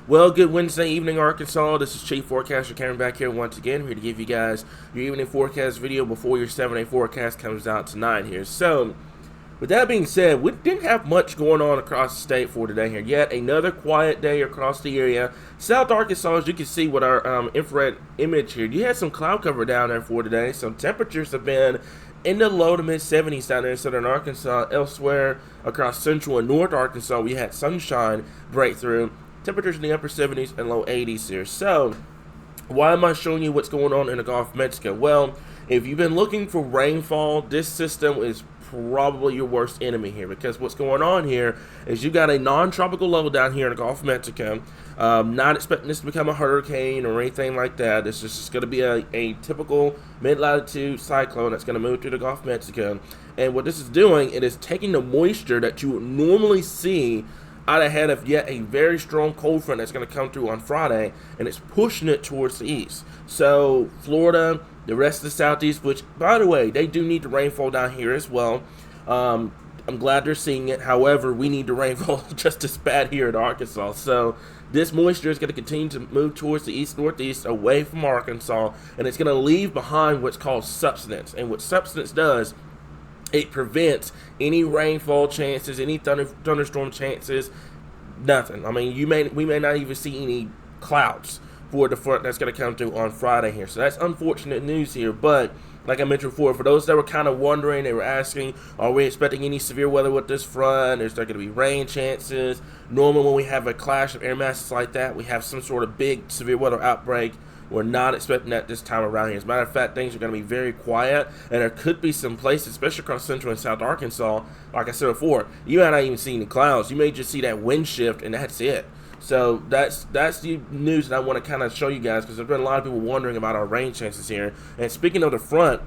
Well, good Wednesday evening, Arkansas. This is Chief Forecaster Cameron back here once again. Here to give you guys your evening forecast video before your 7-day forecast comes out tonight here. So, with that being said, we didn't have much going on across the state for today here. Yet another quiet day across the area. South Arkansas, as you can see with our infrared image here, you had some cloud cover down there for today. Some temperatures have been in the low to mid 70s down there in southern Arkansas. Elsewhere across central and north Arkansas, we had sunshine break through. Temperatures in the upper 70s and low 80s here. So, why am I showing you what's going on in the Gulf of Mexico? Well, if you've been looking for rainfall, this system is probably your worst enemy here, because what's going on here is you got a non-tropical level down here in the Gulf of Mexico. Not expecting this to become a hurricane or anything like that. This is just going to be a typical mid-latitude cyclone that's going to move through the Gulf of Mexico. And what this is doing, it is taking the moisture that you would normally see out ahead of yet a very strong cold front that's going to come through on Friday, and it's pushing it towards the east. So Florida, the rest of the southeast, which, by the way, they do need the rainfall down here as well. I'm glad they're seeing it. However, we need the rainfall just as bad here in Arkansas. So this moisture is going to continue to move towards the east-northeast away from Arkansas, and it's going to leave behind what's called subsidence. And what subsidence does, it prevents any rainfall chances, any thunderstorm chances, nothing. I mean, we may not even see any clouds for the front that's going to come through on Friday here. So that's unfortunate news here. But like I mentioned before, for those that were kind of wondering, they were asking, are we expecting any severe weather with this front? Is there going to be rain chances? Normally when we have a clash of air masses like that, we have some sort of big severe weather outbreak. We're not expecting that this time around here. As a matter of fact, things are going to be very quiet, and there could be some places, especially across central and south Arkansas, like I said before, you might not even see any clouds. You may just see that wind shift, and that's it. So that's the news that I want to kind of show you guys, because there's been a lot of people wondering about our rain chances here. And speaking of the front,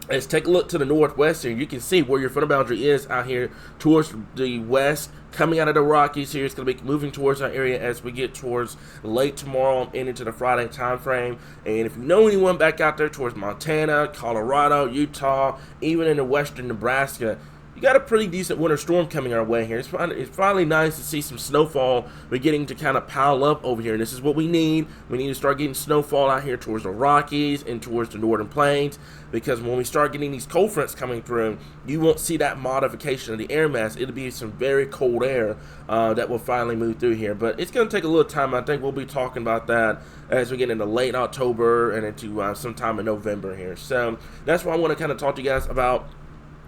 let's take a look to the northwest here. You can see where your front boundary is out here towards the west, coming out of the Rockies here. It's going to be moving towards our area as we get towards late tomorrow and into the Friday time frame. And if you know anyone back out there towards Montana, Colorado, Utah, even in the western Nebraska, you got a pretty decent winter storm coming our way here. It's finally nice to see some snowfall beginning to kind of pile up over here, and this is what we need. We need to start getting snowfall out here towards the Rockies and towards the northern plains, because when we start getting these cold fronts coming through, you won't see that modification of the air mass. It'll be some very cold air that will finally move through here, but it's going to take a little time. I think we'll be talking about that as we get into late October and into sometime in November here. So that's what I want to kind of talk to you guys about,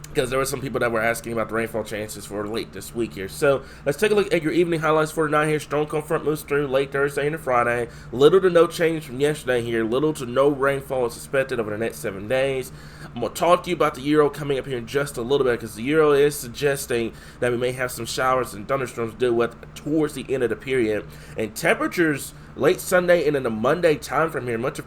because there were some people that were asking about the rainfall chances for late this week here. So let's take a look at your evening highlights for tonight here. Strong cold front moves through late Thursday into Friday. Little to no change from yesterday here. Little to no rainfall is expected over the next 7 days. I'm going to talk to you about the Euro coming up here in just a little bit, because the Euro is suggesting that we may have some showers and thunderstorms to deal with towards the end of the period. And temperatures late Sunday and in the Monday time frame here, much of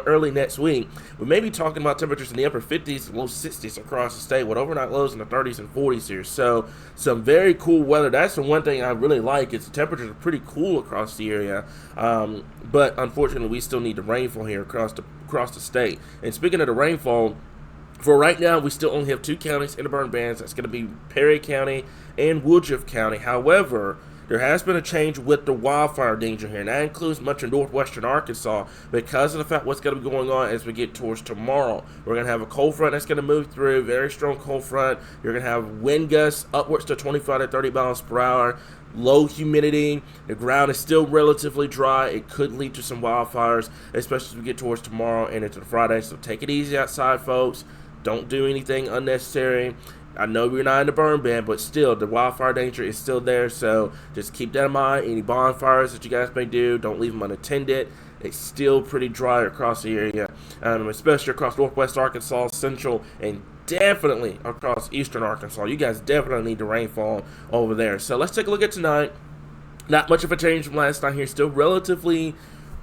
early next week, we may be talking about temperatures in the upper 50s, low 60s across the state, with overnight lows in the 30s and 40s here. So some very cool weather. That's the one thing I really like, is the temperatures are pretty cool across the area. But unfortunately, we still need the rainfall here across the state. And speaking of the rainfall, for right now, we still only have 2 counties in the burn bans. That's going to be Perry County and Woodruff County. However, there has been a change with the wildfire danger here, and that includes much of northwestern Arkansas, because of the fact what's going to be going on as we get towards tomorrow. We're going to have a cold front that's going to move through, very strong cold front. You're going to have wind gusts upwards to 25 to 30 miles per hour, low humidity. The ground is still relatively dry. It could lead to some wildfires, especially as we get towards tomorrow and into Friday. So take it easy outside, folks. Don't do anything unnecessary. I know we're not in the burn ban, but still, the wildfire danger is still there, so just keep that in mind. Any bonfires that you guys may do, don't leave them unattended. It's still pretty dry across the area, especially across northwest Arkansas, central, and definitely across eastern Arkansas. You guys definitely need the rainfall over there. So let's take a look at tonight. Not much of a change from last night here. Still relatively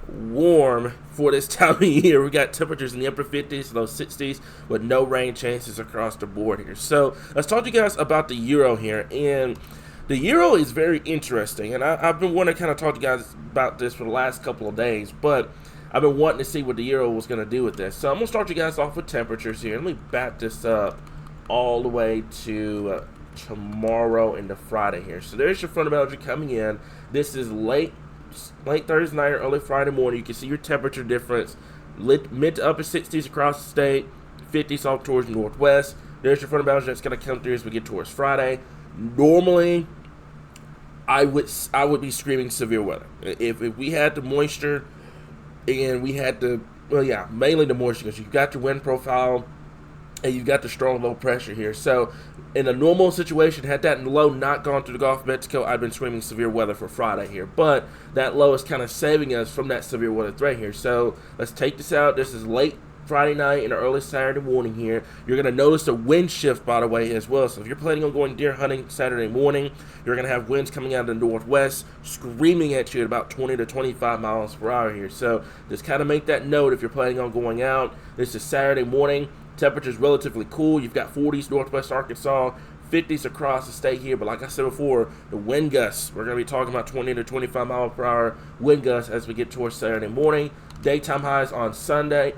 warm for this time of year. We got temperatures in the upper 50s, low 60s, with no rain chances across the board here. So let's talk to you guys about the Euro here. And the Euro is very interesting, and I've been wanting to kind of talk to you guys about this for the last couple of days, but I've been wanting to see what the Euro was going to do with this. So I'm going to start you guys off with temperatures here. Let me back this up all the way to tomorrow into Friday here. So there's your front boundary coming in. This is late late Thursday night or early Friday morning, you can see your temperature difference. Mid to upper 60s across the state, 50s off towards the northwest. There's your front of boundary that's going to come through as we get towards Friday. Normally, I would be screaming severe weather. If we had the moisture and we had the, well, yeah, mainly the moisture, because you've got your wind profile and you've got the strong low pressure here. So in a normal situation, had that low not gone through the Gulf of Mexico, I've been screaming severe weather for Friday here. But that low is kind of saving us from that severe weather threat here. So let's take this out. This is late Friday night and early Saturday morning here. You're going to notice a wind shift, by the way, as well. So if you're planning on going deer hunting Saturday morning, you're going to have winds coming out of the northwest screaming at you at about 20 to 25 miles per hour here. So just kind of make that note if you're planning on going out. This is Saturday morning. Temperature's relatively cool. You've got 40s northwest Arkansas, 50s across the state here. But like I said before, the wind gusts, we're going to be talking about 20 to 25 mile per hour wind gusts as we get towards Saturday morning. Daytime highs on Saturday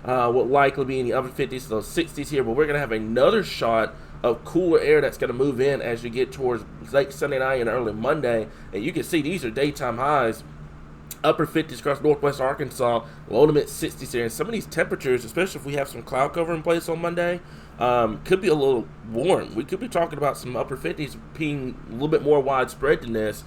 will likely be in the upper 50s to those 60s here. But we're going to have another shot of cooler air that's going to move in as you get towards late Sunday night and early Monday. And you can see these are daytime highs. Upper 50s across northwest Arkansas, low to mid 60s here. And some of these temperatures, especially if we have some cloud cover in place on Monday, could be a little warm. We could be talking about some upper 50s being a little bit more widespread than this.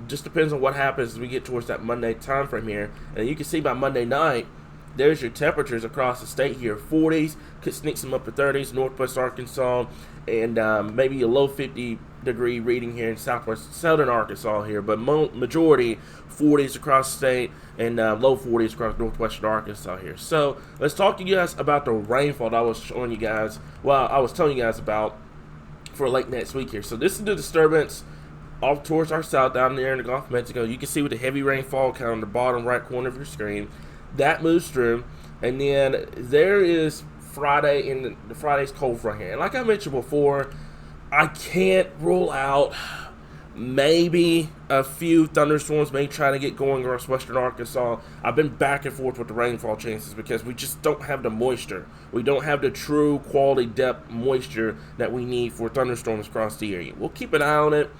Just depends on what happens as we get towards that Monday time frame here. And you can see by Monday night, there's your temperatures across the state here. 40s, could sneak some upper 30s, northwest Arkansas, and maybe a low 50-degree reading here in southern Arkansas here. But majority 40s across the state and low 40s across northwestern Arkansas here. So let's talk to you guys about the rainfall that I was showing you guys, I was telling you guys about for late next week here. So this is the disturbance off towards our south down there in the Gulf of Mexico. You can see with the heavy rainfall kind of on the bottom right corner of your screen. That moves through, and then there is Friday in the Friday's cold front here. And like I mentioned before, I can't rule out maybe a few thunderstorms may try to get going across western Arkansas. I've been back and forth with the rainfall chances because we just don't have the moisture. We don't have the true quality depth moisture that we need for thunderstorms across the area. We'll keep an eye on it.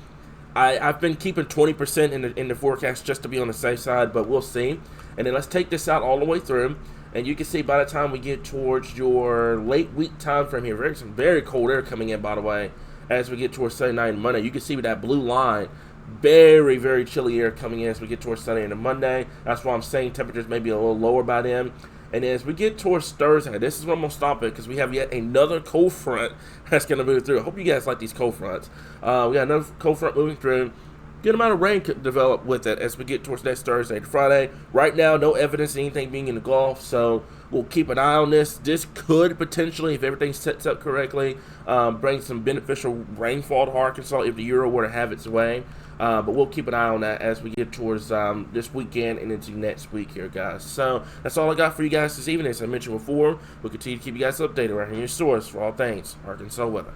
I've been keeping 20% in the forecast just to be on the safe side, but we'll see. And then let's take this out all the way through. And you can see by the time we get towards your late week time frame here, there's some very cold air coming in, by the way, as we get towards Sunday night and Monday. You can see with that blue line, very, very chilly air coming in as we get towards Sunday and Monday. That's why I'm saying temperatures may be a little lower by then. And as we get towards Thursday, this is where I'm going to stop it because we have yet another cold front that's going to move through. I hope you guys like these cold fronts. We got another cold front moving through. Good amount of rain could develop with it as we get towards next Thursday to Friday. Right now, no evidence of anything being in the Gulf, so we'll keep an eye on this. This could potentially, if everything sets up correctly, bring some beneficial rainfall to Arkansas if the Euro were to have its way. But we'll keep an eye on that as we get towards this weekend and into next week here, guys. So that's all I got for you guys this evening. As I mentioned before, we'll continue to keep you guys updated right here in your source for all things Arkansas weather.